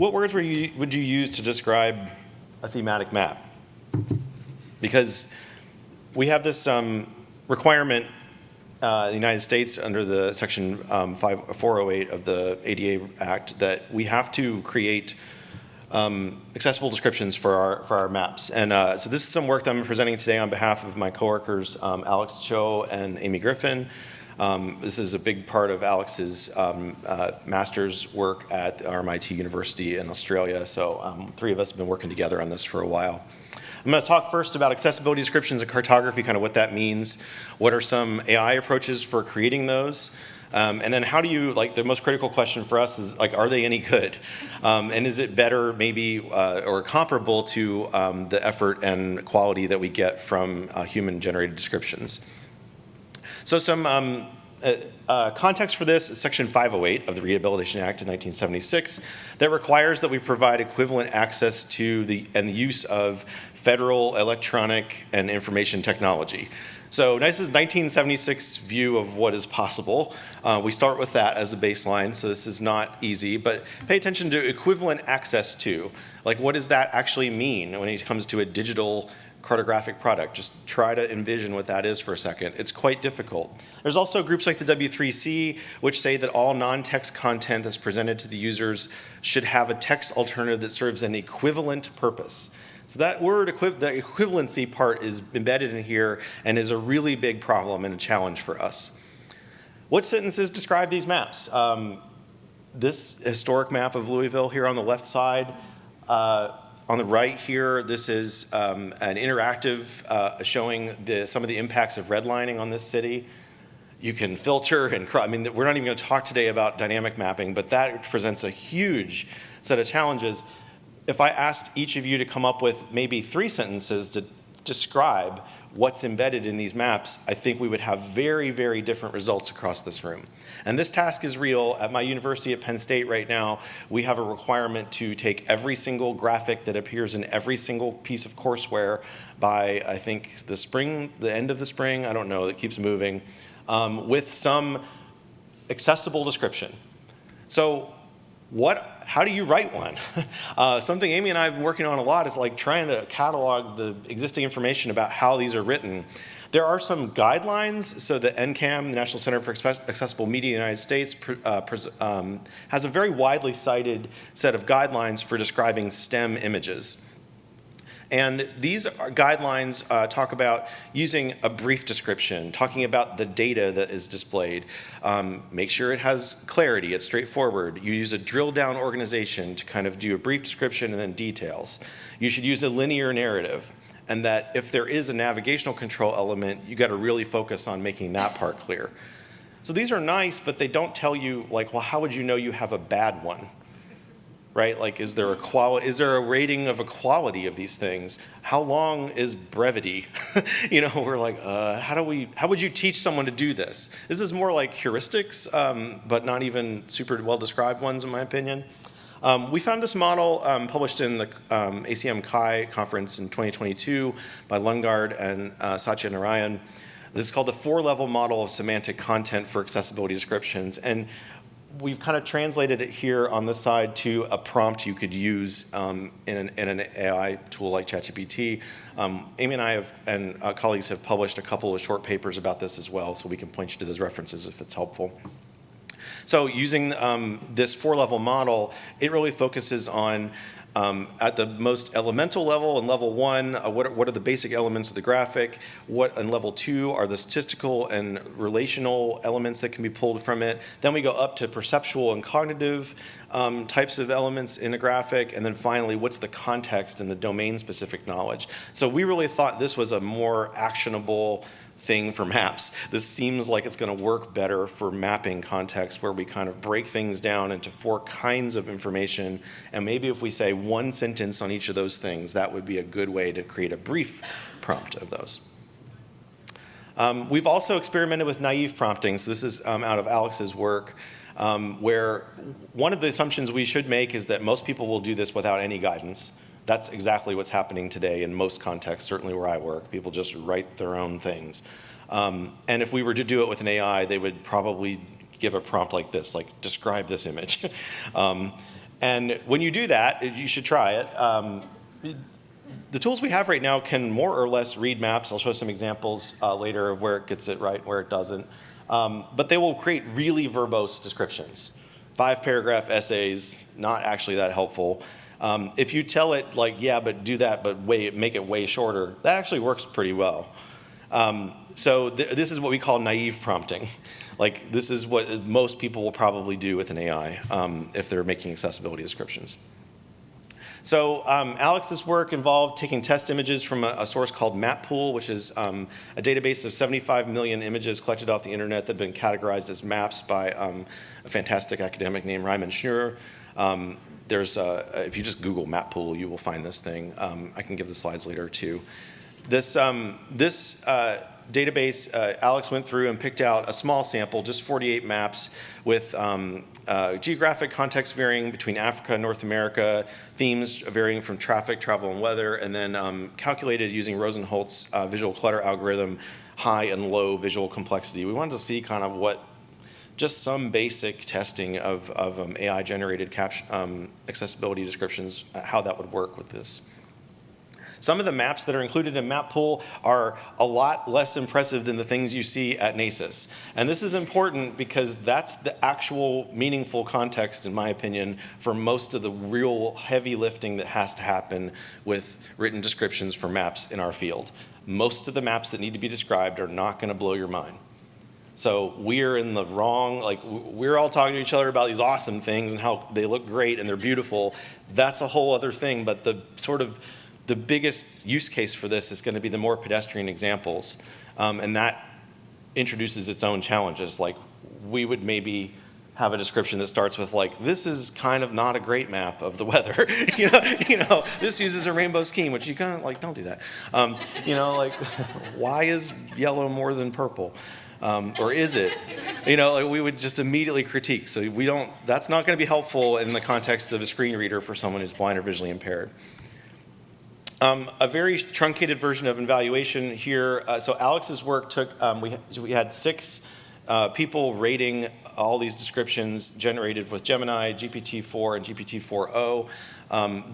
what words would you use to describe a thematic map? Because we have this requirement in the United States under the Section 408 of the ADA Act that we have to create accessible descriptions for our maps. And so this is some work that I'm presenting today on behalf of my coworkers, Alex Chou and Amy Griffin. This is a big part of Alex's master's work at RMIT University in Australia. So 3 of us have been working together on this for a while. I'm going to talk first about accessibility descriptions and cartography, kind of what that means. What are some AI approaches for creating those? And then how do you, like the most critical question for us is, like, are they any good? And is it better maybe or comparable to the effort and quality that we get from human-generated descriptions? So some context for this is Section 508 of the Rehabilitation Act of 1976 that requires that we provide equivalent access to the use of federal electronic and information technology. So NACIS 1976 view of what is possible. We start with that as a baseline, so this is not easy, but pay attention to equivalent access to. Like, what does that actually mean when it comes to a digital cartographic product? Just try to envision what that is for a second. It's quite difficult. There's also groups like the W3C, which say that all non-text content that's presented to the users should have a text alternative that serves an equivalent purpose. So that word, the equivalency part is embedded in here and is a really big problem and a challenge for us. What sentences describe these maps? This historic map of Louisville here on the left side. On the right here, this is an interactive showing some of the impacts of redlining on this city. You can filter and, I mean, we're not even going to talk today about dynamic mapping, but that presents a huge set of challenges. If I asked each of you to come up with maybe 3 sentences to describe what's embedded in these maps, I think we would have very, very different results across this room. And this task is real. At my university at Penn State right now, we have a requirement to take every single graphic that appears in every single piece of courseware by, I think, the end of the spring, I don't know, it keeps moving, with some accessible description. So how do you write one? Something Amy and I have been working on a lot is like trying to catalog the existing information about how these are written. There are some guidelines. So the NCAM, the National Center for Accessible Media in the United States, has a very widely cited set of guidelines for describing STEM images. And these guidelines talk about using a brief description, talking about the data that is displayed. Make sure it has clarity, it's straightforward. You use a drill down organization to kind of do a brief description and then details. You should use a linear narrative, and that if there is a navigational control element, you gotta really focus on making that part clear. So these are nice, but they don't tell you, like, well, how would you know you have a bad one? Right? Like, is there a rating of a quality of these things? How long is brevity? You know, we're like, how would you teach someone to do this? This is more like heuristics, but not even super well described ones in my opinion. We found this model published in the ACM Chi conference in 2022 by Lungard and Satya Narayan. This is called the 4-level model of semantic content for accessibility descriptions. And we've kind of translated it here on this side to a prompt you could use in an AI tool like ChatGPT. Amy and I and colleagues have published a couple of short papers about this as well, so we can point you to those references if it's helpful. So using this 4-level model, it really focuses on at the most elemental level. In level 1, what are the basic elements of the graphic? What in level 2 are the statistical and relational elements that can be pulled from it? Then we go up to perceptual and cognitive types of elements in a graphic. And then finally, what's the context and the domain-specific knowledge? So we really thought this was a more actionable thing for maps. This seems like it's going to work better for mapping context, where we kind of break things down into 4 kinds of information, and maybe if we say 1 sentence on each of those things, that would be a good way to create a brief prompt of those. We've also experimented with naive prompting. So this is out of Alex's work, where one of the assumptions we should make is that most people will do this without any guidance. That's exactly what's happening today in most contexts, certainly where I work. People just write their own things. And if we were to do it with an AI, they would probably give a prompt like this, like, describe this image. And when you do that, you should try it. The tools we have right now can more or less read maps. I'll show some examples later of where it gets it right, where it doesn't. But they will create really verbose descriptions. 5-paragraph essays, not actually that helpful. If you tell it like, yeah, but do that, but make it way shorter, that actually works pretty well. So this is what we call naive prompting. Like, this is what most people will probably do with an AI if they're making accessibility descriptions. So Alex's work involved taking test images from a source called MapPool, which is a database of 75 million images collected off the internet that have been categorized as maps by a fantastic academic named Raymond Schnur. If you just Google MapPool, you will find this thing. I can give the slides later too. This database, Alex went through and picked out a small sample, just 48 maps with geographic context varying between Africa and North America, themes varying from traffic, travel, and weather, and then calculated using Rosenholz's visual clutter algorithm, high and low visual complexity. We wanted to see kind of just some basic testing of AI-generated accessibility descriptions, how that would work with this. Some of the maps that are included in MapPool are a lot less impressive than the things you see at NACIS. And this is important because that's the actual meaningful context, in my opinion, for most of the real heavy lifting that has to happen with written descriptions for maps in our field. Most of the maps that need to be described are not going to blow your mind. So we're in the wrong, like we're all talking to each other about these awesome things and how they look great and they're beautiful. That's a whole other thing, but the biggest use case for this is going to be the more pedestrian examples, and that introduces its own challenges. Like, we would maybe have a description that starts with like, this is kind of not a great map of the weather. you know, this uses a rainbow scheme, which you kind of like, don't do that. Like, why is yellow more than purple? Or is it? Like we would just immediately critique. So that's not going to be helpful in the context of a screen reader for someone who's blind or visually impaired. A very truncated version of evaluation here. So Alex's work took, we had 6 people rating all these descriptions generated with Gemini, GPT-4, and GPT-4o.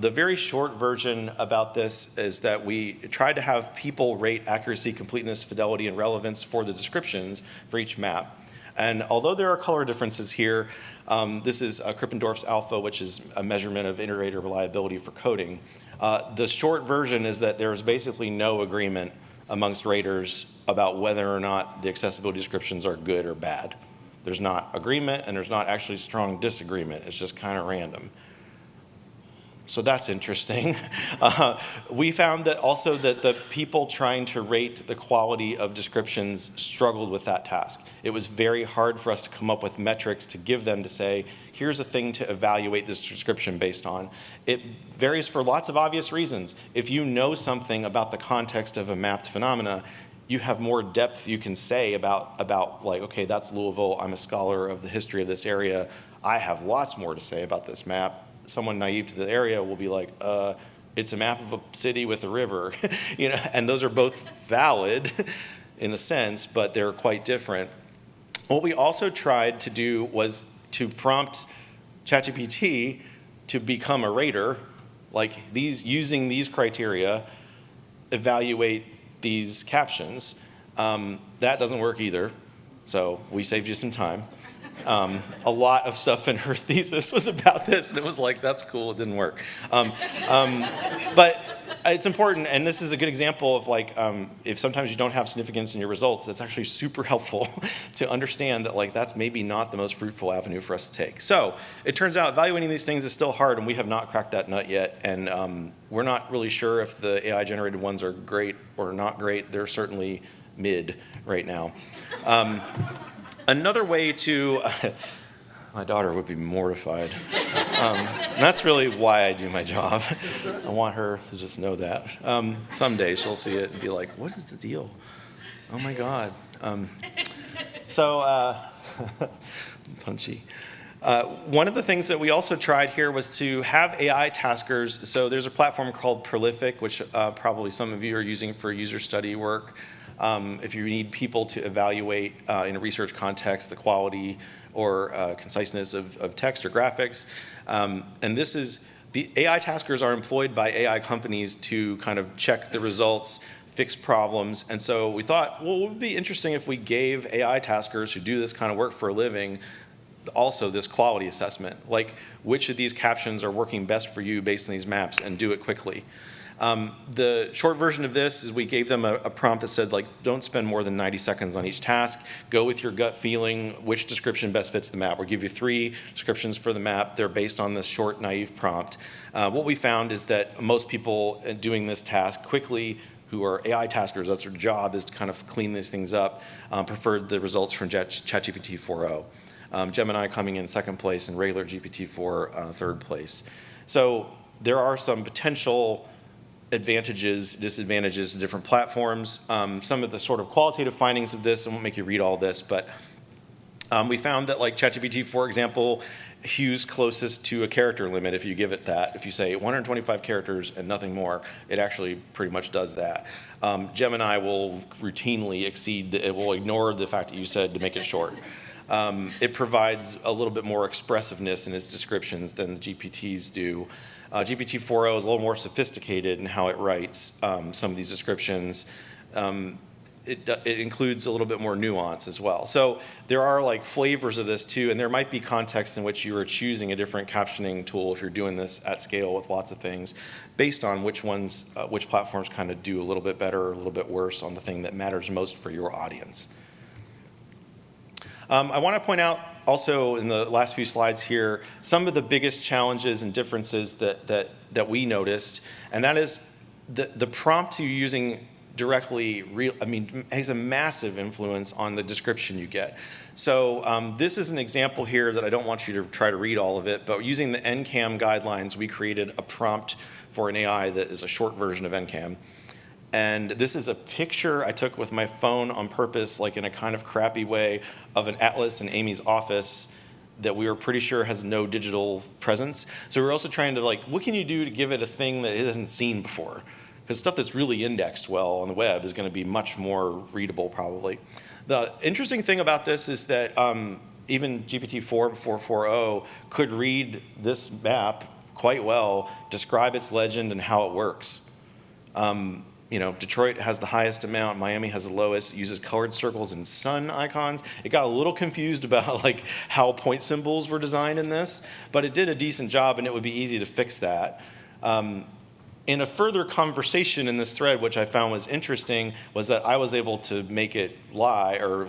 The very short version about this is that we tried to have people rate accuracy, completeness, fidelity, and relevance for the descriptions for each map. And although there are color differences here, this is Krippendorff's alpha, which is a measurement of iterator reliability for coding. The short version is that there is basically no agreement amongst raters about whether or not the accessibility descriptions are good or bad. There's not agreement, and there's not actually strong disagreement. It's just kind of random. So that's interesting. We found that also that the people trying to rate the quality of descriptions struggled with that task. It was very hard for us to come up with metrics to give them to say, here's a thing to evaluate this description based on. It varies for lots of obvious reasons. If you know something about the context of a mapped phenomena, you have more depth you can say about like, okay, that's Louisville, I'm a scholar of the history of this area, I have lots more to say about this map. Someone naive to the area will be like, it's a map of a city with a river, and those are both valid in a sense, but they're quite different. What we also tried to do was to prompt ChatGPT to become a rater, like using these criteria, evaluate these captions. That doesn't work either, so we saved you some time. A lot of stuff in her thesis was about this, and it was like, that's cool, it didn't work. But it's important, and this is a good example of like, if sometimes you don't have significance in your results, that's actually super helpful to understand that like, that's maybe not the most fruitful avenue for us to take. So it turns out evaluating these things is still hard, and we have not cracked that nut yet, and we're not really sure if the AI-generated ones are great or not great. They're certainly mid right now. Another way to, my daughter would be mortified. That's really why I do my job. I want her to just know that. Someday she'll see it and be like, what is the deal? Oh my God. Punchy. One of the things that we also tried here was to have AI taskers. So there's a platform called Prolific, which probably some of you are using for user study work. If you need people to evaluate in a research context the quality or conciseness of text or graphics. And this is, the AI taskers are employed by AI companies to kind of check the results, fix problems. And so we thought, well, it would be interesting if we gave AI taskers who do this kind of work for a living also this quality assessment, like which of these captions are working best for you based on these maps, and do it quickly. The short version of this is we gave them a prompt that said, like, don't spend more than 90 seconds on each task. Go with your gut feeling, which description best fits the map. We'll give you 3 descriptions for the map. They're based on this short, naive prompt. What we found is that most people doing this task quickly, who are AI taskers, that's their job, is to kind of clean these things up, preferred the results from ChatGPT 4.0. Gemini coming in second place and regular GPT-4 third place. So there are some potential advantages, disadvantages to different platforms. Some of the sort of qualitative findings of this, I won't make you read all this, but we found that like ChatGPT, for example, hews closest to a character limit if you give it that. If you say 125 characters and nothing more, it actually pretty much does that. Gemini will routinely exceed, it will ignore the fact that you said to make it short. It provides a little bit more expressiveness in its descriptions than the GPTs do. GPT 4.0 is a little more sophisticated in how it writes some of these descriptions. It includes a little bit more nuance as well. So there are like flavors of this too, and there might be contexts in which you are choosing a different captioning tool if you're doing this at scale with lots of things, based on which ones, which platforms kind of do a little bit better or a little bit worse on the thing that matters most for your audience. I want to point out also in the last few slides here some of the biggest challenges and differences that we noticed, and that is the prompt you're using directly has a massive influence on the description you get. So this is an example here that I don't want you to try to read all of it, but using the NCAM guidelines, we created a prompt for an AI that is a short version of NCAM. And this is a picture I took with my phone on purpose, like in a kind of crappy way, of an atlas in Amy's office that we were pretty sure has no digital presence. So we're also trying to like, what can you do to give it a thing that it hasn't seen before? Because stuff that's really indexed well on the web is going to be much more readable probably. The interesting thing about this is that even GPT-4 before 4.0 could read this map quite well, describe its legend and how it works. You know, Detroit has the highest amount, Miami has the lowest, it uses colored circles and sun icons. It got a little confused about like how point symbols were designed in this, but it did a decent job and it would be easy to fix that. In a further conversation in this thread, which I found was interesting, was that I was able to make it lie or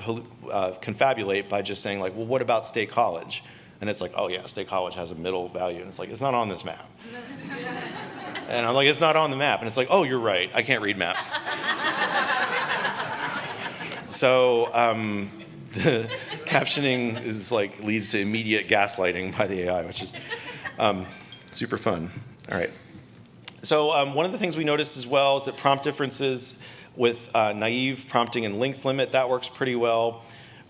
confabulate by just saying like, well, what about State College? And it's like, oh yeah, State College has a middle value. And it's like, it's not on this map. And I'm like, it's not on the map. And it's like, oh, you're right. I can't read maps. So the captioning is like leads to immediate gaslighting by the AI, which is super fun. All right. So one of the things we noticed as well is that prompt differences with naive prompting and length limit, that works pretty well.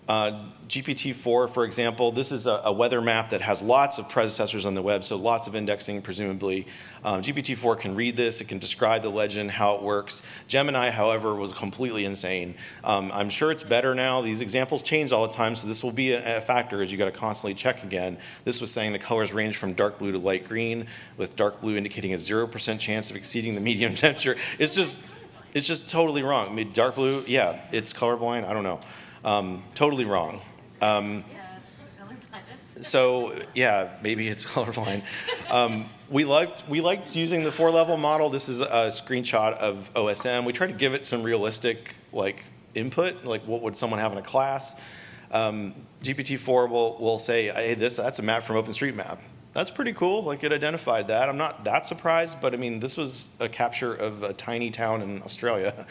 GPT-4, for example, this is a weather map that has lots of predecessors on the web, so lots of indexing, presumably. GPT-4 can read this, it can describe the legend, how it works. Gemini, however, was completely insane. I'm sure it's better now. These examples change all the time, so this will be a factor as you got to constantly check again. This was saying the colors range from dark blue to light green, with dark blue indicating a 0% chance of exceeding the medium temperature. It's just totally wrong. I mean, dark blue, yeah, it's colorblind, I don't know. Totally wrong. So yeah, maybe it's colorblind. We liked using the 4-level model. This is a screenshot of OSM. We tried to give it some realistic like input, like what would someone have in a class. GPT-4 will say, hey, that's a map from OpenStreetMap. That's pretty cool. Like it identified that. I'm not that surprised, but I mean, this was a capture of a tiny town in Australia,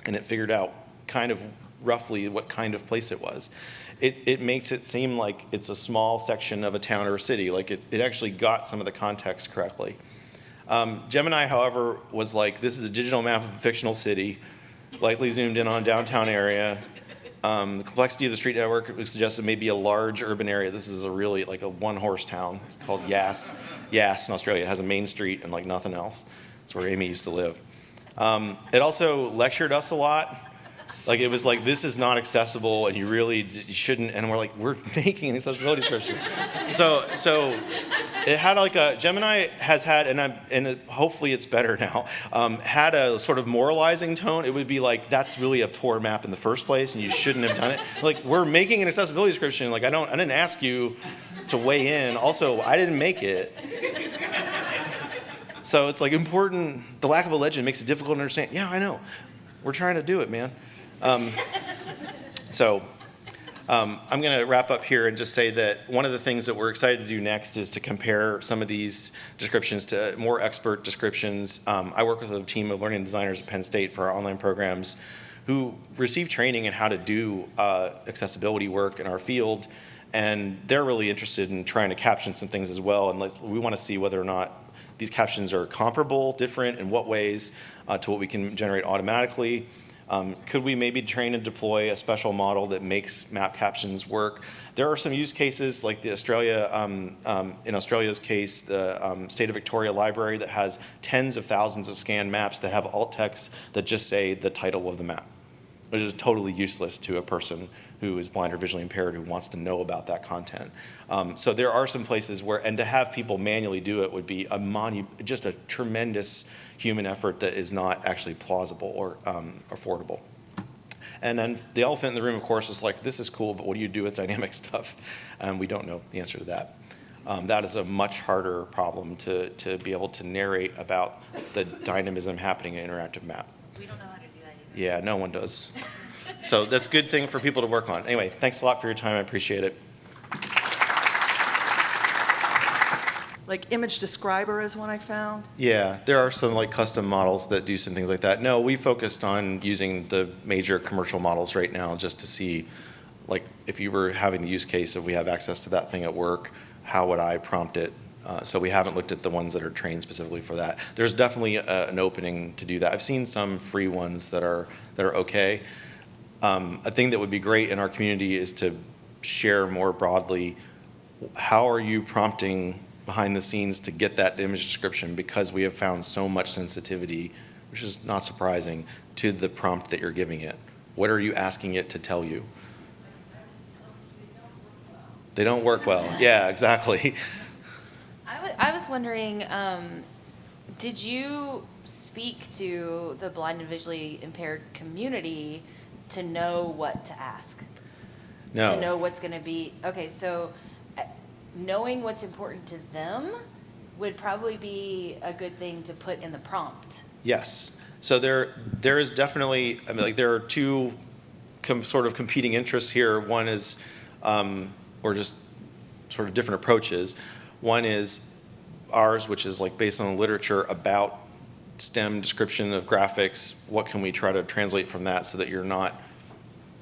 and it figured out kind of roughly what kind of place it was. It makes it seem like it's a small section of a town or a city, like it actually got some of the context correctly. Gemini, however, was like, this is a digital map of a fictional city, likely zoomed in on a downtown area. The complexity of the street network suggests it may be a large urban area. This is a really like a one-horse town. It's called Yass in Australia. It has a main street and like nothing else. It's where Amy used to live. It also lectured us a lot. Like, it was like, this is not accessible, and you really you shouldn't, and we're like, we're making an accessibility description. So it had like a, Gemini has had, hopefully it's better now, had a sort of moralizing tone. It would be like, that's really a poor map in the first place, and you shouldn't have done it. Like, we're making an accessibility description, like, I didn't ask you to weigh in. Also, I didn't make it. So it's like important, the lack of a legend makes it difficult to understand. Yeah, I know. We're trying to do it, man. I'm going to wrap up here and just say that one of the things that we're excited to do next is to compare some of these descriptions to more expert descriptions. I work with a team of learning designers at Penn State for our online programs who receive training in how to do accessibility work in our field, and they're really interested in trying to caption some things as well, and we want to see whether or not these captions are comparable, different, in what ways to what we can generate automatically. Could we maybe train and deploy a special model that makes map captions work? There are some use cases, like in Australia's case, the State of Victoria Library that has tens of thousands of scanned maps that have alt text that just say the title of the map, which is totally useless to a person who is blind or visually impaired who wants to know about that content. So there are some places where, and to have people manually do it would be just a tremendous human effort that is not actually plausible or affordable. And then the elephant in the room, of course, is like, this is cool, but what do you do with dynamic stuff? And we don't know the answer to that. That is a much harder problem to be able to narrate about the dynamism happening in an interactive map. We don't know how to do that either. Yeah, no one does. So that's a good thing for people to work on. Anyway, thanks a lot for your time. I appreciate it. Like image describer is one I found. Yeah, there are some like custom models that do some things like that. No, we focused on using the major commercial models right now just to see, like, if you were having the use case of we have access to that thing at work, how would I prompt it? So we haven't looked at the ones that are trained specifically for that. There's definitely an opening to do that. I've seen some free ones that are okay. A thing that would be great in our community is to share more broadly, how are you prompting behind the scenes to get that image description, because we have found so much sensitivity, which is not surprising, to the prompt that you're giving it. What are you asking it to tell you? They don't work well. Yeah, exactly. I was wondering, did you speak to the blind and visually impaired community to know what to ask? No. To know what's going to be, okay, so knowing what's important to them would probably be a good thing to put in the prompt. Yes. So there is definitely, I mean, like, there are two sort of competing interests here. One is, or just sort of different approaches. One is ours, which is like based on the literature about STEM description of graphics. What can we try to translate from that so that you're not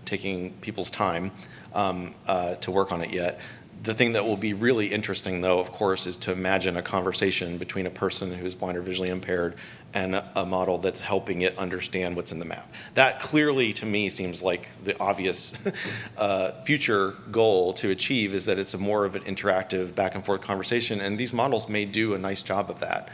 taking people's time to work on it yet? The thing that will be really interesting, though, of course, is to imagine a conversation between a person who's blind or visually impaired and a model that's helping it understand what's in the map. That clearly, to me, seems like the obvious future goal to achieve, is that it's more of an interactive back and forth conversation, and these models may do a nice job of that.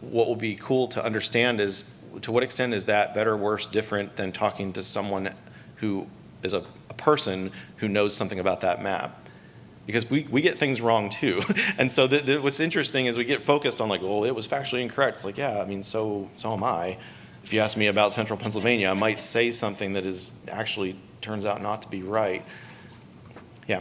What will be cool to understand is, to what extent is that better, worse, different than talking to someone who is a person who knows something about that map? Because we get things wrong too. And so what's interesting is we get focused on like, well, it was factually incorrect. It's like, yeah, I mean, so am I. If you ask me about central Pennsylvania, I might say something that is actually turns out not to be right. Yeah.